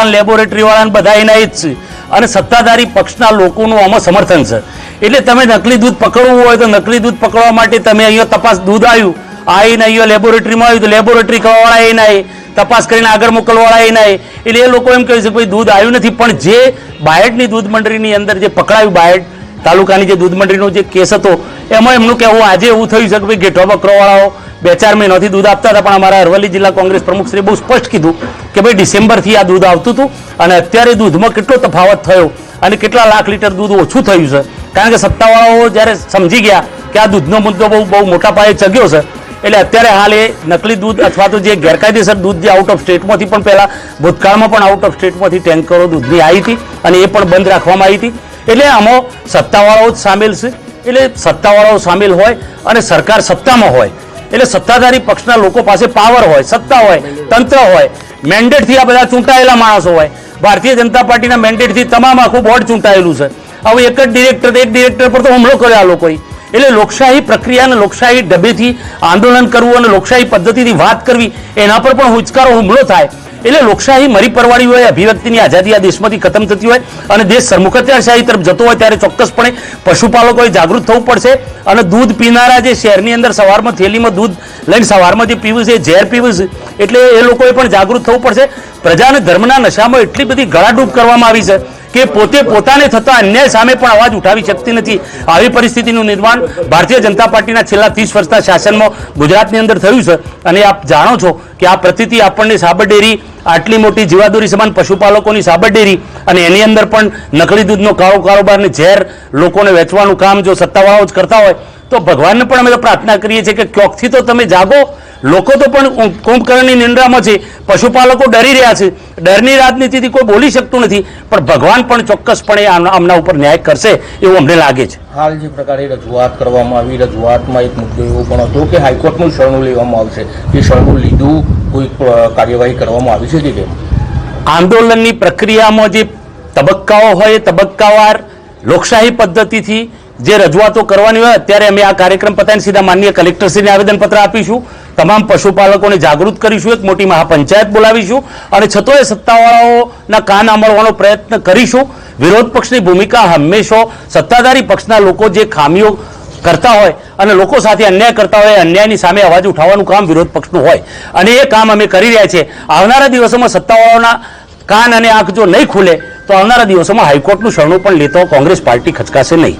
વાળા લેબોરેટરી વાળા બધા એના જ છે અને સત્તાધારી પક્ષના લોકોનું આમાં સમર્થન છે. એટલે તમે નકલી દૂધ પકડવું હોય તો નકલી દૂધ પકડવા માટે તમે અહીંયા તપાસ દૂધ આવ્યું આવીને અહીંયા લેબોરેટરીમાં આવ્યું તો લેબોરેટરી કરવાવાળા એ ના તપાસ કરીને આગળ મોકલવાળા એ ના એટલે એ લોકો એમ કહે છે ભાઈ દૂધ આવ્યું નથી. પણ જે બાયડની દૂધ મંડળીની અંદર જે પકડાયું બાયડ તાલુકાની જે દૂધ મંડળીનો જે કેસ હતો એમાં એમનું કહેવું આજે એવું થયું છે કે ભાઈ ઘેટો બકરોવાળાઓ 2-4 મહિનાથી દૂધ આપતા હતા, પણ અમારા અરવલ્લી જિલ્લા કોંગ્રેસ પ્રમુખશ્રીએ બહુ સ્પષ્ટ કીધું કે ભાઈ ડિસેમ્બરથી આ દૂધ આવતું હતું અને અત્યારે દૂધમાં કેટલો તફાવત થયો અને કેટલા લાખ લીટર દૂધ ઓછું થયું છે. કારણ કે સત્તાવાળાઓ જ્યારે સમજી ગયા કે આ દૂધનો મુદ્દો બહુ મોટા પાયે ચગ્યો છે એટલે અત્યારે હાલ એ નકલી દૂધ અથવા તો જે ગેરકાયદેસર દૂધ જે આઉટ ઓફ સ્ટેટમાંથી પણ પહેલાં ભૂતકાળમાં પણ આઉટ ઓફ સ્ટેટમાંથી ટેન્કરો દૂધની આવી હતી અને એ પણ બંધ રાખવામાં આવી હતી. એટલે આમાં સત્તાવાળાઓ જ સામેલ છે. એટલે સત્તાવાળાઓ સામેલ હોય અને સરકાર સત્તામાં હોય એટલે સત્તાધારી પક્ષના લોકો પાસે પાવર હોય, સત્તા હોય, તંત્ર હોય, મેન્ડેટથી આ બધા ચૂંટાયેલા માણસો હોય. ભારતીય જનતા પાર્ટીના મેન્ડેટથી તમામ આખું બોર્ડ ચૂંટાયેલું છે. હવે એક ડિરેક્ટર પર તો હુમલો કર્યો આ લોકોએ. એટલે લોકશાહી પ્રક્રિયા અને લોકશાહી ડબેથી આંદોલન કરવું અને લોકશાહી પદ્ધતિથી વાત કરવી એના પર પણ હુંચકારો હુમલો થાય. એટલે લોકશાહી મરી પરવાડી હોય, અભિવ્યક્તિની આઝાદી આ દેશમાંથી ખતમ થતી હોય અને દેશ સરમુખત્યારશાહી તરફ જતો હોય ત્યારે ચોક્કસપણે પશુપાલકોએ જાગૃત થવું પડશે. અને દૂધ પીનારા જે શહેરની અંદર સવારમાં થેલીમાં દૂધ લઈને સવારમાં જે પીવું છે ઝેર પીવું છે એટલે એ લોકોએ પણ જાગૃત થવું પડશે. પ્રજાને ધર્મના નશામાં એટલી બધી ગળાડૂબ કરવામાં આવી છે કે પોતે પોતાને થતા અન્યાય સામે પણ અવાજ ઉઠાવી શકતી નથી. આવી પરિસ્થિતિનું નિર્માણ ભારતીય જનતા પાર્ટીના છેલ્લા 30 વર્ષના શાસનમાં ગુજરાતની અંદર થયું છે. અને આપ જાણો છો કે આ પ્રતિથી આપણને સાબરડેરી આટલી મોટી જીવાદોરી સમાન પશુપાલકોની સાબરડેરી અને એની અંદર પણ નકલી દૂધનો કારોબાર ને ઝેર લોકોને વેચવાનું કામ જો સત્તાવાળાઓ જ કરતા હોય તો ભગવાનને પણ અમે તો પ્રાર્થના કરીએ છીએ કે ક્યોકથી તો તમે જાગો. લોકો તો પણ કુંભકર્ણની નિંદ્રામાં છે, પશુપાલકો ડરી રહ્યા છે, ડરની રાજનીતિથી કોઈ બોલી શકતું નથી, પણ ભગવાન પણ ચોક્કસપણે આમના ઉપર ન્યાય કરશે એવું અમને લાગે છે. હાલ જે પ્રકારે રજૂઆત કરવામાં આવી, રજૂઆતમાં એક મુદ્દો એવો પણ હતો કે હાઈકોર્ટનું શરણું લેવામાં આવશે. એ શરણું લીધું કોઈ કાર્યવાહી કરવામાં આવી છે કે કેમ? આંદોલનની પ્રક્રિયામાં જે તબક્કાઓ હોય એ તબક્કાવાર લોકશાહી પદ્ધતિથી જે રજૂઆતો કરવાની હોય અત્યારે અમે આ કાર્યક્રમ પતાવીને સીધા માનનીય કલેક્ટરશ્રીને આવેદનપત્ર આપીશું. તમામ પશુપાલકોને જાગૃત કરીશું, એક મોટી મહાપંચાયત બોલાવીશું અને છતાંય સત્તાવાળાઓના કાન આંબળવાનો પ્રયત્ન કરીશું. વિરોધ પક્ષની ભૂમિકા હંમેશા સત્તાધારી પક્ષના લોકો જે ખામીઓ કરતા હોય અને લોકો સાથે અન્યાય કરતા હોય અન્યાયની સામે અવાજ ઉઠાવવાનું કામ વિરોધ પક્ષનું હોય અને એ કામ અમે કરી રહ્યા છીએ. આવનારા દિવસોમાં સત્તાવાળાઓના કાન અને આંખ જો નહીં ખુલે તો આવનારા દિવસોમાં હાઈકોર્ટનું શરણું પણ લેતો કોંગ્રેસ પાર્ટી ખચકાશે નહીં.